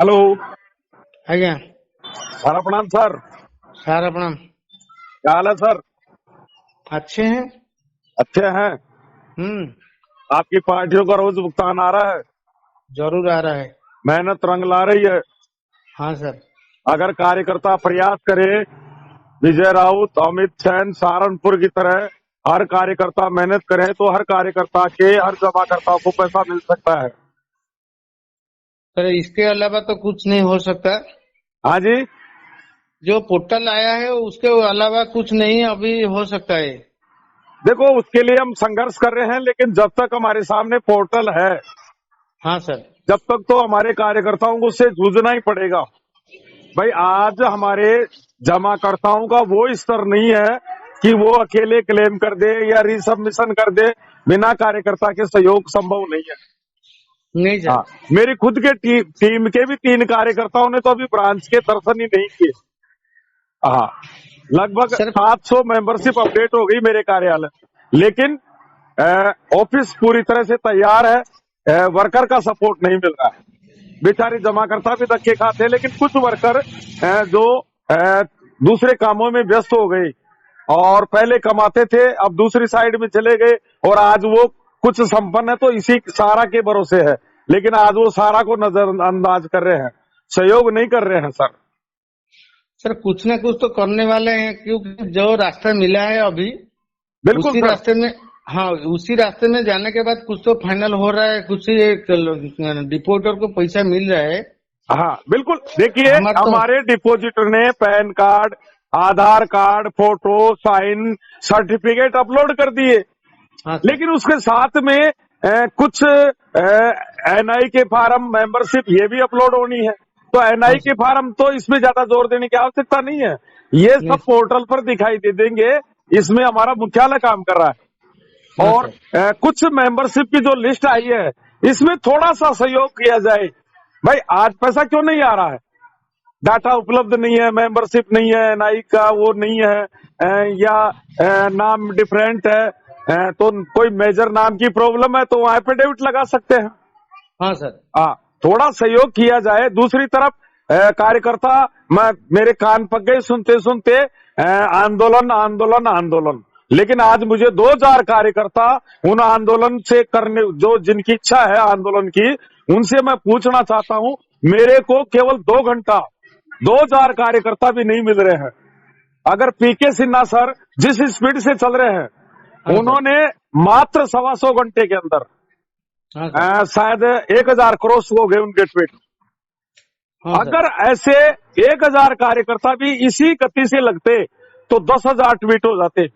Hello. ଆଜ୍ଞା sir प्रणाम sir. सार प्रणाम। क्या हाल है सर? अच्छे हैं। अच्छे हैं। आपकी पार्टियों का रोज भुगतान आ रहा है। जरूर आ रहा है। मेहनत रंग ला रही है। हाँ सर। अगर कार्यकर्ता प्रयास करे, विजय राउत, अमित सैन, सहारनपुर की तरह हर कार्यकर्ता मेहनत करे तो हर कार्यकर्ता के, हर जमाकर्ता को पैसा मिल सकता है। सर इसके अलावा तो कुछ नहीं हो सकता। हाँ जी। जो पोर्टल आया है उसके अलावा कुछ नहीं अभी हो सकता है। देखो, उसके लिए हम संघर्ष कर रहे हैं, लेकिन जब तक हमारे सामने पोर्टल है, हाँ सर। जब तक तो हमारे कार्यकर्ताओं को उससे जूझना ही पड़ेगा। भाई, आज हमारे जमाकर्ताओं का वो स्तर नहीं है कि वो अकेले क्लेम कर दे या रिसबमिशन कर दे। बिना कार्यकर्ता के सहयोग संभव नहीं है। नहीं सर। हाँ, मेरी खुद के टीम के भी 3 कार्यकर्ताओं ने तो अभी ब्रांच के दर्शन ही नहीं किए। हाँ, लगभग सर 700 मेंबरशिप अपडेट हो गई मेरे कार्यालय, लेकिन ऑफिस पूरी तरह से तैयार है। वर्कर का सपोर्ट नहीं मिल रहा है। बेचारे जमाकर्ता भी धक्के खाते हैं, लेकिन कुछ वर्कर जो दूसरे कामों में व्यस्त हो गए और पहले कमाते थे, अब दूसरी साइड में चले गए और आज वो कुछ संपन्न है तो इसी सारा के भरोसे है, लेकिन आज वो सारा को नजरअंदाज कर रहे हैं, सहयोग नहीं कर रहे हैं सर। सर कुछ ना कुछ तो करने वाले हैं, क्योंकि जो रास्ता मिला है अभी बिल्कुल उसी सर। रास्ते में, हाँ उसी रास्ते में जाने के बाद कुछ तो फाइनल हो रहा है, कुछ डिपोटर को पैसा मिल रहा है। हाँ बिल्कुल। देखिए, हमारे तो हमारे डिपॉजिटर ने PAN card, Aadhaar card, photo, sign, certificate upload कर दिए, हाँ सर। लेकिन उसके साथ में कुछ एनआई के फार्म, मेंबरशिप ये भी अपलोड होनी है। तो हाँ एनआई के सर। फार्म तो इसमें ज्यादा जोर देने की आवश्यकता नहीं है, ये नहीं। सब पोर्टल पर दिखाई दे देंगे। इसमें हमारा मुख्यालय काम कर रहा है। हाँ और सर। कुछ मेंबरशिप की जो लिस्ट आई है, इसमें थोड़ा सा सहयोग किया जाए। भाई, आज पैसा क्यों नहीं आ रहा है? डाटा उपलब्ध नहीं है, मेंबरशिप नहीं है, एनआई का वो नहीं है, या नाम डिफरेंट है, तो कोई मेजर नाम की प्रॉब्लम है तो वहां एफिडेविट लगा सकते हैं। हाँ सर। हाँ, थोड़ा सहयोग किया जाए। दूसरी तरफ कार्यकर्ता, मेरे कान पक गए सुनते सुनते आंदोलन आंदोलन आंदोलन, लेकिन आज मुझे 2000 कार्यकर्ता उन आंदोलन से करने, जो जिनकी इच्छा है आंदोलन की, उनसे मैं पूछना चाहता हूं। मेरे को केवल 2 घंटा 2000 कार्यकर्ता भी नहीं मिल रहे हैं। अगर पीके सिन्हा सर जिस स्पीड से चल रहे हैं, हाँ सर। उन्होंने मात्र 125 घंटे के अंदर हाँ सर। शायद 1000 क्रॉस हो गए उनके ट्वीट। हाँ सर। अगर ऐसे 1000 कार्यकर्ता भी इसी गति से लगते तो 10,000 ट्वीट हो जाते,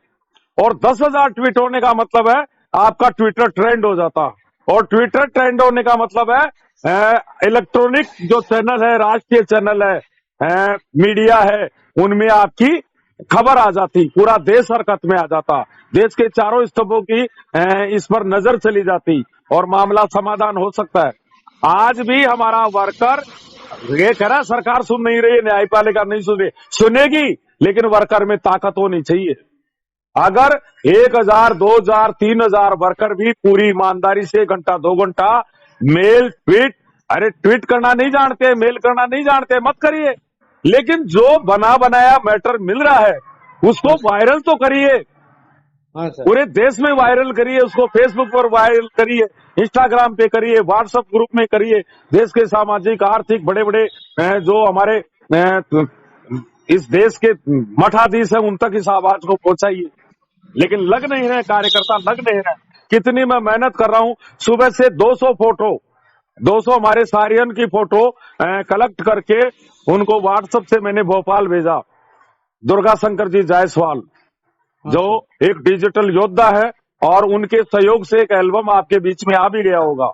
और 10,000 ट्वीट होने का मतलब है आपका ट्विटर ट्रेंड हो जाता, और ट्विटर ट्रेंड होने का मतलब है इलेक्ट्रॉनिक जो चैनल है, राष्ट्रीय चैनल है, मीडिया है, उनमें आपकी खबर आ जाती, पूरा देश हरकत में आ जाता, देश के चारों स्तंभों की इस पर नजर चली जाती और मामला समाधान हो सकता है। आज भी हमारा वर्कर ये कह रहा है सरकार सुन नहीं रही है, न्यायपालिका नहीं सुन रही, सुनेगी, लेकिन वर्कर में ताकत होनी चाहिए। अगर 1000, 2000, 3000 वर्कर भी पूरी ईमानदारी से घंटा 2 घंटा मेल ट्वीट, अरे ट्वीट करना नहीं जानते, मेल करना नहीं जानते, मत करिए, लेकिन जो बना बनाया मैटर मिल रहा है उसको हाँ सर। वायरल तो करिए, हाँ सर। पूरे देश में वायरल करिए, उसको फेसबुक पर वायरल करिए, इंस्टाग्राम पे करिए, व्हाट्सएप ग्रुप में करिए, देश के सामाजिक आर्थिक बड़े बड़े जो हमारे इस देश के मठाधीश है उन तक इस आवाज को पहुंचाइए। लेकिन लग नहीं रहे कार्यकर्ता, लग नहीं रहे। कितनी मैं मेहनत कर रहा हूं, सुबह से 200 फोटो, 200 हमारे सारियन की फोटो कलेक्ट करके उनको व्हाट्सएप से मैंने भोपाल भेजा। दुर्गा शंकर जी जायसवाल जो एक डिजिटल योद्धा है, और उनके सहयोग से एक एल्बम आपके बीच में आ भी गया होगा,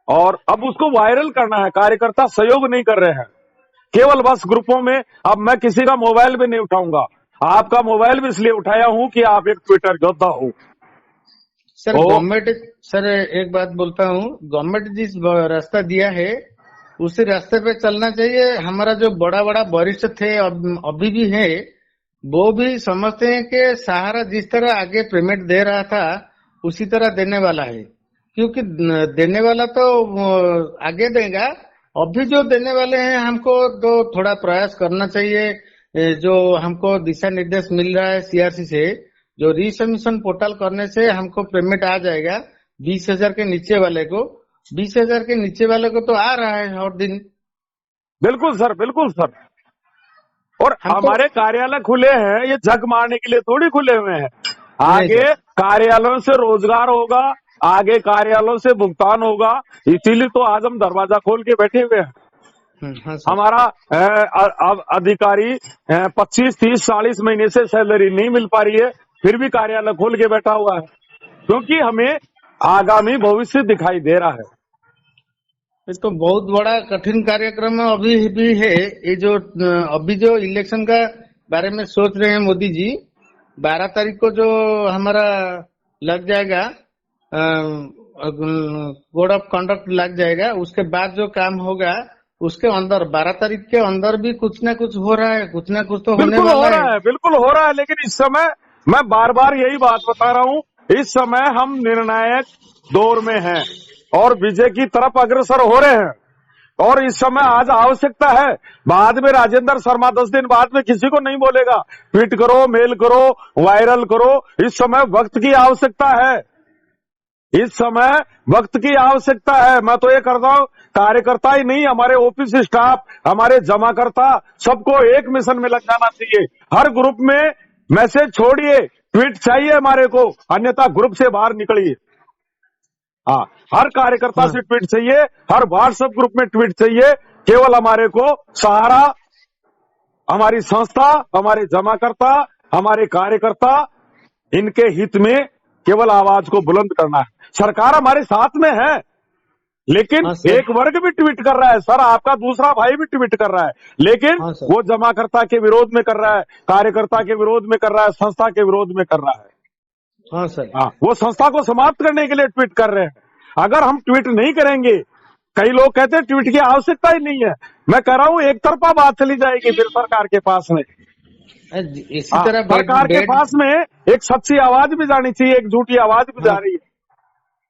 और अब उसको वायरल करना है। कार्यकर्ता सहयोग नहीं कर रहे हैं, केवल बस ग्रुपों में। अब मैं किसी का मोबाइल भी नहीं उठाऊंगा, आपका मोबाइल भी इसलिए उठाया हूं कि आप एक ट्विटर योद्धा हो। सर गवर्नमेंट, सर एक बात बोलता हूँ, गवर्नमेंट जिस रास्ता दिया है उसी रास्ते पे चलना चाहिए। हमारा जो बड़ा बड़ा वरिष्ठ थे, अभी भी है, वो भी समझते हैं कि सहारा जिस तरह आगे पेमेंट दे रहा था उसी तरह देने वाला है, क्योंकि देने वाला तो आगे देगा, अभी जो देने वाले हैं हमको तो थोड़ा प्रयास करना चाहिए। जो हमको दिशा निर्देश मिल रहा है सीआरसी से, जो रीसबमिशन पोर्टल करने से हमको पेमेंट आ जाएगा 20,000 के नीचे वाले को। 20,000 के नीचे वाले को तो आ रहा है हर दिन। बिल्कुल सर, बिल्कुल सर। और हमको हमारे कार्यालय खुले हैं, ये जग मारने के लिए थोड़ी खुले हुए हैं। नहीं आगे सर। कार्यालयों से रोजगार होगा, आगे कार्यालयों से भुगतान होगा, इसीलिए तो आज हम दरवाजा खोल के बैठे हुए हैं। हाँ सर। हमारा अधिकारी 25, 30, 40 महीने से सैलरी नहीं मिल पा रही है, फिर भी कार्यालय खोल के बैठा हुआ है, क्योंकि हमें आगामी भविष्य दिखाई दे रहा है। ये तो बहुत बड़ा कठिन कार्यक्रम अभी भी है। ये जो अभी जो इलेक्शन का बारे में सोच रहे हैं मोदी जी, 12 तारीख को जो हमारा लग जाएगा कोड ऑफ कंडक्ट लग जाएगा, उसके बाद जो काम होगा उसके अंदर 12 तारीख के अंदर भी कुछ ना कुछ हो रहा है, कुछ ना कुछ तो होने बिल्कुल हो वाला रहा है, बिल्कुल हो रहा है। लेकिन इस समय मैं बार बार यही बात बता रहा हूँ, इस समय हम निर्णायक दौर में हैं और विजय की तरफ अग्रसर हो रहे हैं। और इस समय आज आवश्यकता है, बाद में राजेंद्र शर्मा 10 दिन बाद में किसी को नहीं बोलेगा ट्वीट करो, मेल करो, वायरल करो। इस समय वक्त की आवश्यकता है, इस समय वक्त की आवश्यकता है। मैं तो ये करता हूँ, कार्यकर्ता ही नहीं, हमारे ऑफिस स्टाफ, हमारे जमाकर्ता, सबको एक मिशन में लग जाना चाहिए। हर ग्रुप में मैसेज छोड़िए, ट्वीट चाहिए हमारे को, अन्यथा ग्रुप से बाहर निकलिए। हाँ, हर कार्यकर्ता से ट्वीट चाहिए, हर व्हाट्सएप ग्रुप में ट्वीट चाहिए। केवल हमारे को सहारा, हमारी संस्था, हमारे जमाकर्ता, हमारे कार्यकर्ता, इनके हित में केवल आवाज को बुलंद करना है। सरकार हमारे साथ में है, लेकिन हाँ सर। एक वर्ग भी ट्वीट कर रहा है सर, आपका दूसरा भाई भी ट्वीट कर रहा है, लेकिन हाँ सर। वो जमाकर्ता के विरोध में कर रहा है, कार्यकर्ता के विरोध में कर रहा है, संस्था के विरोध में कर रहा है। हाँ सर। हाँ, वो संस्था को समाप्त करने के लिए ट्वीट कर रहे हैं। अगर हम ट्वीट नहीं करेंगे, कई लोग कहते हैं ट्वीट की आवश्यकता ही नहीं है, मैं कह रहा हूं एक तरफा बात चली जाएगी फिर सरकार के पास में। इसी तरह सरकार के पास में एक सच्ची आवाज भी जानी चाहिए, एक झूठी आवाज भी जा रही है।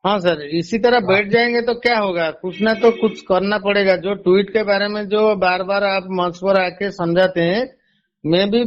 हाँ सर, इसी तरह बैठ जाएंगे तो क्या होगा, कुछ ना तो कुछ करना पड़ेगा। जो ट्वीट के बारे में जो बार बार आप मंच पर आके समझाते हैं, मैं भी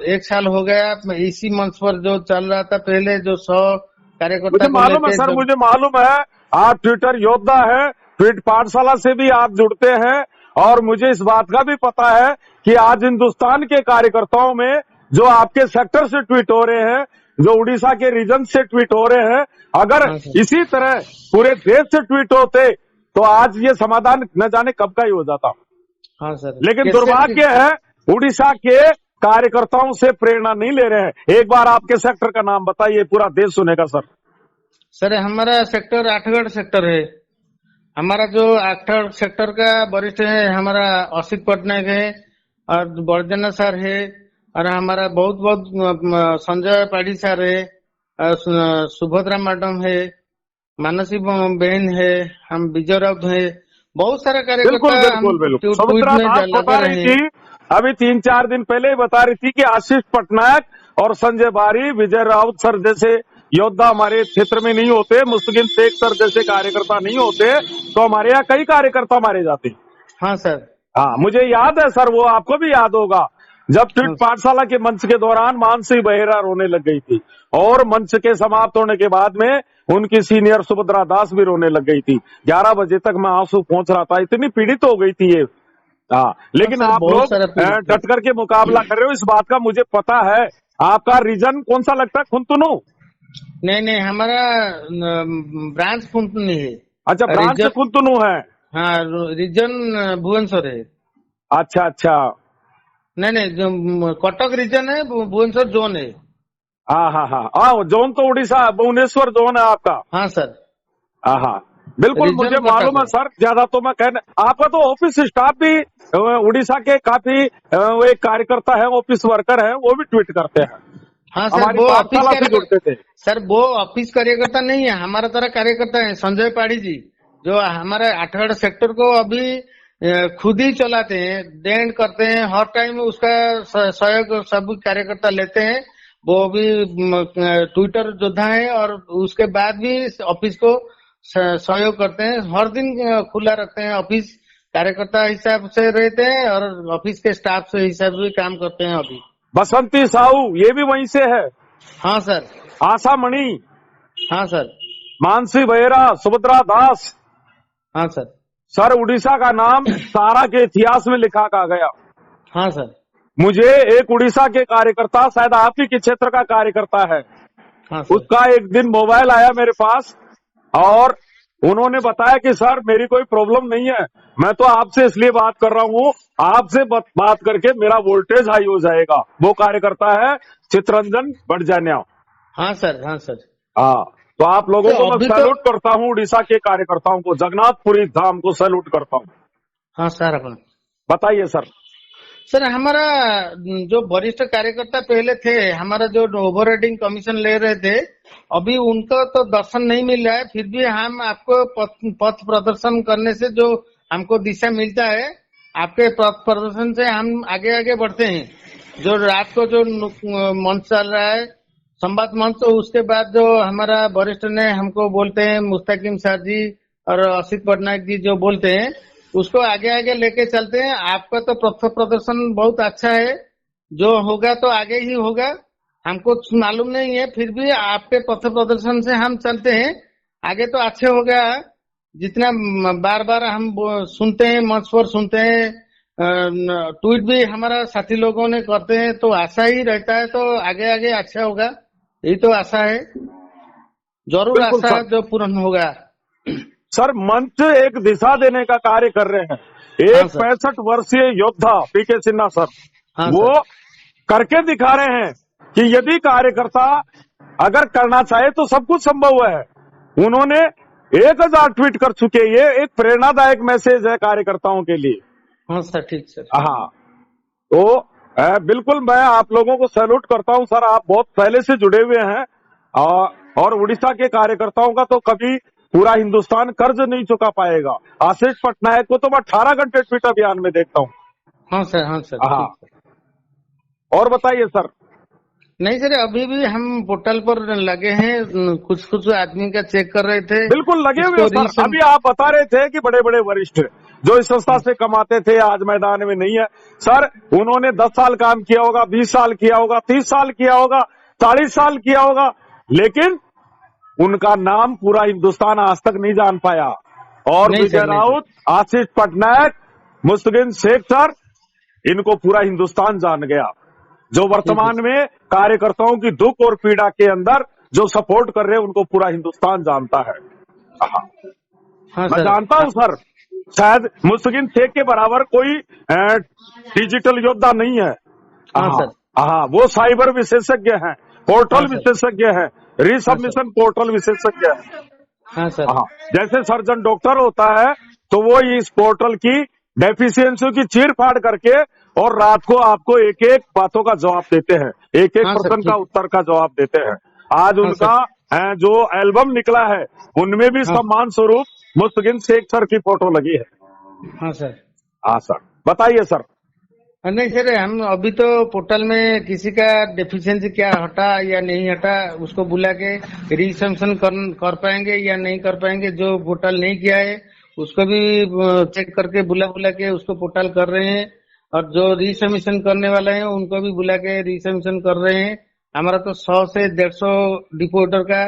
1 साल हो गया इसी मंच पर जो चल रहा था पहले, जो 100 कार्यकर्ता मुझे को मालूम है लेके सर, मुझे मालूम है, आप ट्विटर योद्धा है, ट्वीट पाठशाला से भी आप जुड़ते हैं, और मुझे इस बात का भी पता है कि आज हिंदुस्तान के कार्यकर्ताओं में जो आपके सेक्टर से ट्वीट हो रहे हैं, जो उड़ीसा के रीजन से ट्वीट हो रहे हैं, अगर हाँ सर। इसी तरह पूरे देश से ट्वीट होते तो आज ये समाधान न जाने कब का ही हो जाता। हाँ सर। लेकिन दुर्भाग्य है, उड़ीसा के कार्यकर्ताओं से प्रेरणा नहीं ले रहे हैं। एक बार आपके सेक्टर का नाम बताइए, पूरा देश सुनेगा सर। सर हमारा सेक्टर 8गढ़ सेक्टर है। हमारा जो 8गढ़ सेक्टर का वरिष्ठ है हमारा असित पटनायक है, और बर्जना सर है, और हमारा बहुत संजय पाठी सर है, सुभद्रा मैडम है, मानसी बहन है, हम विजय राउत है, बहुत सारे बिल्कुल कार्यकर्ता बिल्कुल बिल्कुल। ट्वीट सुभद्रा में दास बता लगे रही रहे। थी, अभी 3-4 दिन पहले ही बता रही थी कि आशीष पटनायक और संजय बारी, विजय राउत सर जैसे योद्धा हमारे क्षेत्र में नहीं होते, मुस्तकिन शेख सर जैसे कार्यकर्ता नहीं होते, तो हमारे यहाँ कई कार्यकर्ता मारे जाते। हाँ सर। हाँ, मुझे याद है सर, वो आपको भी याद होगा, जब ट्वीट पाठशाला के मंच के दौरान मानसी बहेरा रोने लग गई थी, और मंच के समाप्त होने के बाद में उनकी सीनियर सुभद्रा दास भी रोने लग गई थी। 11 बजे तक मैं आंसू पहुंच रहा था, इतनी पीड़ित हो गई थी ये। हाँ, लेकिन हाँ सर, आप बहुत लोग सारा पीड़ित डट करके मुकाबला कर रहे हो, इस बात का मुझे पता है। आपका रीजन कौन सा लगता है, खुंतुनु? नहीं, हमारा ब्रांच नहीं है। अच्छा, ब्रांच रीजन, खुंतुनु है। हाँ रीजन भुवनेश्वर है। अच्छा अच्छा। नहीं, जो कटक रीजन है, भुवनेश्वर जोन है। हाँ हाँ हाँ हाँ, जोन तो उड़ीसा भुवनेश्वर जोन है आपका। हाँ सर। हाँ हाँ, बिल्कुल मुझे मालूम है सर, ज्यादा तो मैं कहने, आपका तो ऑफिस स्टाफ भी उड़ीसा के काफी वो एक कार्यकर्ता है, ऑफिस वर्कर है, वो भी ट्वीट करते हैं। हाँ सर, हमारी वो पाठशाला से जुड़ते थे। सर वो ऑफिस कार्यकर्ता नहीं है, हमारा तरह कार्यकर्ता है संजय पाठी जी, जो हमारे 8गढ़ सेक्टर को अभी खुद ही चलाते हैं, डेंट करते हैं, हर टाइम उसका सहयोग सब कार्यकर्ता लेते हैं। वो भी ट्विटर योद्धा है, और उसके बाद भी ऑफिस को सहयोग करते हैं। हर दिन खुला रखते हैं। ऑफिस कार्यकर्ता हिसाब से रहते हैं और ऑफिस के स्टाफ से हिसाब से काम करते हैं अभी। बसंती साहू ये भी वहीं से है। हाँ सर। आशा मणि, हाँ सर। मानसी बेहरा, सुभद्रा दास। हाँ सर। सर उड़ीसा का नाम सारा के इतिहास में लिखा का गया। हाँ सर। मुझे एक उड़ीसा के कार्यकर्ता, शायद आप ही के क्षेत्र का कार्यकर्ता है, हाँ सर। उसका एक दिन मोबाइल आया मेरे पास और उन्होंने बताया कि सर मेरी कोई प्रॉब्लम नहीं है, मैं तो आपसे इसलिए बात कर रहा हूँ, आपसे बात करके मेरा वोल्टेज हाई हो जाएगा। वो कार्यकर्ता है चित्ररंजन बड़जान्या। हाँ सर। हाँ सर। हाँ, तो आप लोगों तो को मैं अभी तो सैल्यूट करता हूँ, उड़ीसा के कार्यकर्ताओं को, जगन्नाथपुरी धाम को सैल्यूट करता हूँ। हाँ सर। अपन बताइए सर। सर हमारा जो वरिष्ठ कार्यकर्ता पहले थे, हमारा जो ओवर राइडिंग कमीशन ले रहे थे, अभी उनको तो दर्शन नहीं मिल रहा है। फिर भी हम आपको पथ प्रदर्शन करने से जो हमको दिशा मिलता है, आपके पथ प्रदर्शन से हम आगे आगे बढ़ते हैं। जो रात को जो मंच चल रहा है, संवाद मंच, तो उसके बाद जो हमारा वरिष्ठ ने हमको बोलते हैं, मुस्तकिम सर जी और असित पटनायक जी जो बोलते हैं, उसको आगे आगे लेके चलते हैं। आपका तो पथ प्रदर्शन बहुत अच्छा है, जो होगा तो आगे ही होगा, हमको मालूम नहीं है। फिर भी आपके पथ प्रदर्शन से हम चलते हैं, आगे तो अच्छे होगा। जितना बार बार हम सुनते हैं, मंच पर सुनते हैं, ट्वीट भी हमारा साथी लोगों ने करते हैं, तो आशा ही रहता है तो आगे आगे अच्छा होगा। यही तो आशा है, जरूर बिल्कुल आशा सर। जो पूर्ण होगा। सर मंच एक दिशा देने का कार्य कर रहे हैं। हाँ एक सर। 65 वर्षीय योद्धा पीके सिन्हा सर, हाँ वो सर। करके दिखा रहे हैं कि यदि कार्यकर्ता अगर करना चाहे तो सब कुछ संभव है। उन्होंने 1000 ट्वीट कर चुके। ये एक प्रेरणादायक मैसेज है कार्यकर्ताओं के लिए। हाँ सर। ठीक सर। हाँ, तो बिल्कुल मैं आप लोगों को सैल्यूट करता हूं सर, आप बहुत पहले से जुड़े हुए हैं। और उड़ीसा के कार्यकर्ताओं का तो कभी पूरा हिंदुस्तान कर्ज नहीं चुका पाएगा। आशीष पटनायक को तो मैं 18 घंटे ट्वीट अभियान में देखता हूँ। हाँ सर। हाँ सर। हाँ, ठीक सर। और बताइए सर। नहीं सर, अभी भी हम पोर्टल पर लगे हैं, कुछ कुछ आदमी का चेक कर रहे थे। बिल्कुल लगे हुए इसको हैं सर। अभी आप बता रहे थे कि बड़े बड़े वरिष्ठ जो इस संस्था से कमाते थे आज मैदान में नहीं है। सर उन्होंने 10 साल काम किया होगा, 20 साल किया होगा, 30 साल किया होगा, 40 साल किया होगा, लेकिन उनका नाम पूरा हिंदुस्तान आज तक नहीं जान पाया। और नहीं विजय सर, नहीं राउत, आशीष पटनायक, मुस्तकिन शेख सर, इनको पूरा हिंदुस्तान जान गया। जो वर्तमान में कार्यकर्ताओं की दुख और पीड़ा के अंदर जो सपोर्ट कर रहे हैं, उनको पूरा हिंदुस्तान जानता है। हाँ, हाँ मैं सर। जानता हूं सर, शायद मुस्तकिन शेख के बराबर कोई डिजिटल योद्धा नहीं है। हाँ सर। हाँ, वो साइबर विशेषज्ञ हैं, पोर्टल हाँ सर। विशेषज्ञ हैं, रिसबमिशन पोर्टल विशेषज्ञ हैं। हाँ सर। हाँ, जैसे सर्जन डॉक्टर होता है तो वो इस पोर्टल की डेफिशिएंसी की चीर फाड़ करके और रात को आपको एक एक बातों का जवाब देते हैं, एक एक हाँ सर, प्रश्न का ठीक। उत्तर का जवाब देते हैं। आज हाँ उनका जो एल्बम निकला है उनमें भी सम्मान स्वरूप मुस्तकिन शेख सर की फोटो लगी है। हाँ सर। हाँ सर, बताइए सर। नहीं सर, हम अभी तो पोर्टल में किसी का डेफिशिएंसी क्या हटा या नहीं हटा, उसको बुला के रिसबमिशन कर पाएंगे या नहीं कर पाएंगे। जो पोर्टल नहीं किया है उसको भी चेक करके बुला के उसको पोर्टल कर रहे हैं, और जो रिसबमिशन करने वाले हैं उनको भी बुला के रिसबमिशन कर रहे हैं। हमारा तो 100 से 150 डिपोटर का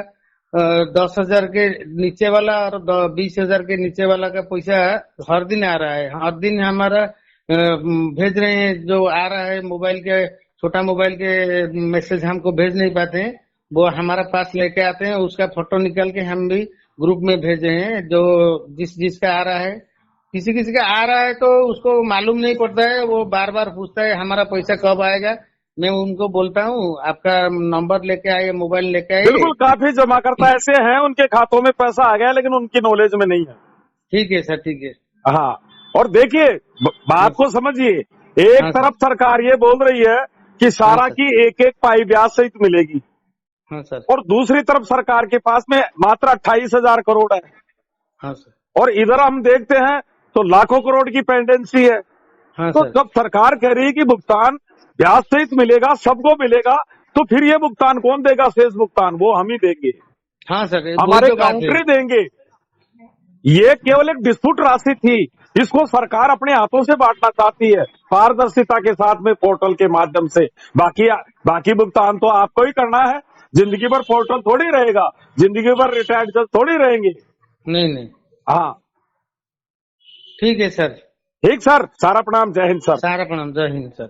10,000 के नीचे वाला और 20,000 के नीचे वाला का पैसा हर दिन आ रहा है। हर दिन हमारा भेज रहे हैं, जो आ रहा है मोबाइल के, छोटा मोबाइल के मैसेज हमको भेज नहीं पाते हैं, वो हमारा पास लेके आते हैं, उसका फोटो निकाल के हम भी ग्रुप में भेजे हैं। जो जिसका आ रहा है, किसी किसी का आ रहा है तो उसको मालूम नहीं पड़ता है, वो बार बार पूछता है हमारा पैसा कब आएगा। मैं उनको बोलता हूँ आपका नंबर लेके आइए, मोबाइल लेके आइए। बिल्कुल, काफी जमाकर्ता ऐसे हैं उनके खातों में पैसा आ गया लेकिन उनकी नॉलेज में नहीं है। ठीक है सर, ठीक है। हाँ, और देखिए बात को समझिए, एक हाँ तरफ सरकार ये बोल रही है कि सारा सर। की एक एक पाई ब्याज सहित मिलेगी, हाँ सर। और दूसरी तरफ सरकार के पास में मात्र 28,000 करोड़ है। हाँ सर। और इधर हम देखते हैं तो लाखों करोड़ की पेंडेंसी है। हाँ तो सर। जब सरकार कह रही है कि भुगतान ब्याज सहित मिलेगा, सबको मिलेगा, तो फिर ये भुगतान कौन देगा? शेष भुगतान वो हम ही देंगे, हाँ सर, हमारे वही तो बात है। काउंटर ही देंगे। ये केवल एक डिस्प्यूट राशि थी, इसको सरकार अपने हाथों से बांटना चाहती है पारदर्शिता के साथ में पोर्टल के माध्यम से। बाकी बाकी भुगतान तो आपको ही करना है। जिंदगी भर पोर्टल थोड़ी रहेगा, जिंदगी भर रिटायर्ड जज थोड़ी रहेंगे। नहीं नहीं, हाँ ठीक है सर। ठीक सर, सारा प्रणाम, जय हिंद सर। सारा प्रणाम, जय हिंद सर।